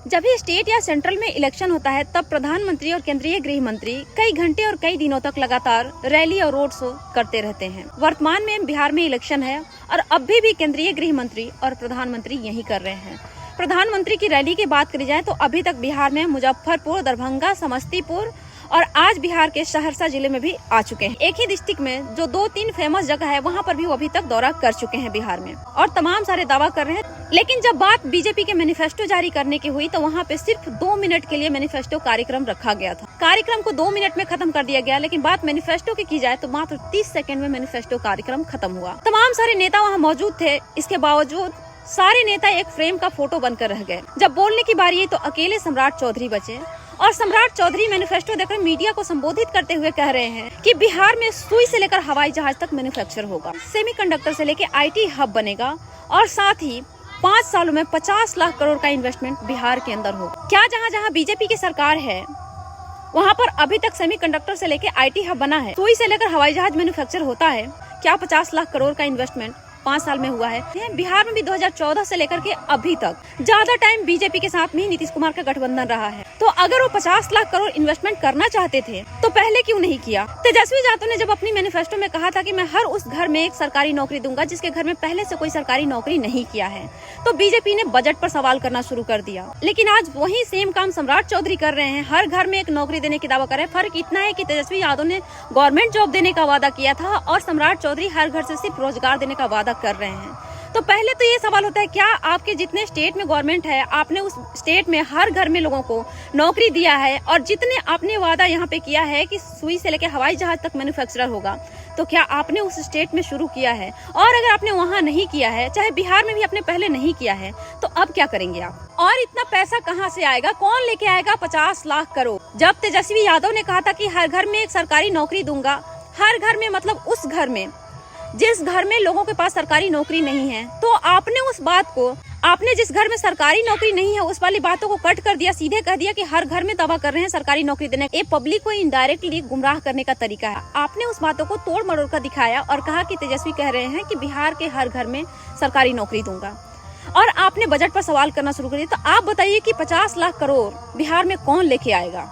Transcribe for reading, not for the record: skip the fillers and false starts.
जब भी स्टेट या सेंट्रल में इलेक्शन होता है तब प्रधानमंत्री और केंद्रीय गृह मंत्री कई घंटे और कई दिनों तक लगातार रैली और रोड शो करते रहते हैं। वर्तमान में बिहार में इलेक्शन है और अब भी केंद्रीय गृह मंत्री और प्रधानमंत्री यही कर रहे हैं। प्रधानमंत्री की रैली की बात करी जाए तो अभी तक बिहार में मुजफ्फरपुर, दरभंगा, समस्तीपुर और आज बिहार के सहरसा जिले में भी आ चुके हैं। एक ही डिस्ट्रिक्ट में जो 2-3 फेमस जगह है वहाँ पर भी वो अभी तक दौरा कर चुके हैं बिहार में और तमाम सारे दावा कर रहे हैं। लेकिन जब बात बीजेपी के मैनिफेस्टो जारी करने की हुई तो वहाँ पे सिर्फ 2 मिनट के लिए मैनिफेस्टो कार्यक्रम रखा गया था। कार्यक्रम को 2 मिनट में खत्म कर दिया गया, लेकिन बात मैनिफेस्टो की जाए तो मात्र 30 सेकंड में मैनिफेस्टो कार्यक्रम खत्म हुआ। तमाम सारे नेता वहाँ मौजूद थे, इसके बावजूद सारे नेता एक फ्रेम का फोटो बनकर रह गए। जब बोलने की बारी आई तो अकेले सम्राट चौधरी बचे और सम्राट चौधरी मैनिफेस्टो देकर मीडिया को संबोधित करते हुए कह रहे हैं कि बिहार में सुई से लेकर हवाई जहाज तक मैन्युफैक्चर होगा, सेमीकंडक्टर से लेकर आईटी हब बनेगा और साथ ही 5 सालों में 50 लाख करोड़ का इन्वेस्टमेंट बिहार के अंदर होगा। क्या जहाँ बीजेपी की सरकार है वहाँ पर अभी तक सेमीकंडक्टर से लेकर आईटी हब बना है, सुई से लेकर हवाई जहाज मैन्युफैक्चर होता है? क्या 50 लाख करोड़ का इन्वेस्टमेंट 5 साल में हुआ है? बिहार में भी 2014 से लेकर के अभी तक ज्यादा टाइम बीजेपी के साथ में नीतीश कुमार का गठबंधन रहा है। तो अगर वो 50 लाख करोड़ इन्वेस्टमेंट करना चाहते थे तो पहले क्यों नहीं किया? तेजस्वी यादव ने जब अपनी मैनिफेस्टो में कहा था कि मैं हर उस घर में एक सरकारी नौकरी दूंगा जिसके घर में पहले से कोई सरकारी नौकरी नहीं किया है, तो बीजेपी ने बजट पर सवाल करना शुरू कर दिया। लेकिन आज वही सेम काम सम्राट चौधरी कर रहे हैं, हर घर में एक नौकरी देने की दावा कर रहे हैं। फर्क इतना है कि तेजस्वी यादव ने गवर्नमेंट जॉब देने का वादा किया था और सम्राट चौधरी हर घर से सिर्फ रोजगार देने का वादा कर रहे हैं। तो पहले तो ये सवाल होता है, क्या आपके जितने स्टेट में गवर्नमेंट है आपने उस स्टेट में हर घर में लोगों को नौकरी दिया है? और जितने आपने वादा यहाँ पे किया है कि सुई से लेकर हवाई जहाज तक मैन्युफैक्चरर होगा, तो क्या आपने उस स्टेट में शुरू किया है? और अगर आपने वहाँ नहीं किया है, चाहे बिहार में भी आपने पहले नहीं किया है, तो अब क्या करेंगे आप? और इतना पैसा कहाँ से आएगा? कौन लेके आएगा 50 लाख करोड़? जब तेजस्वी यादव ने कहा था कि हर घर में एक सरकारी नौकरी दूंगा, हर घर में मतलब उस घर में जिस घर में लोगों के पास सरकारी नौकरी नहीं है, तो आपने उस बात को, आपने जिस घर में सरकारी नौकरी नहीं है उस वाली बातों को कट कर दिया, सीधे कह दिया कि हर घर में दावा कर रहे हैं सरकारी नौकरी देने। ये पब्लिक को इनडायरेक्टली गुमराह करने का तरीका है। आपने उस बातों को तोड़ मरोड़ कर दिखाया और कहा कि तेजस्वी कह रहे हैं कि बिहार के हर घर में सरकारी नौकरी दूंगा और आपने बजट पर सवाल करना शुरू कर दिया। तो आप बताइए कि 50 लाख करोड़ बिहार में कौन लेके आएगा?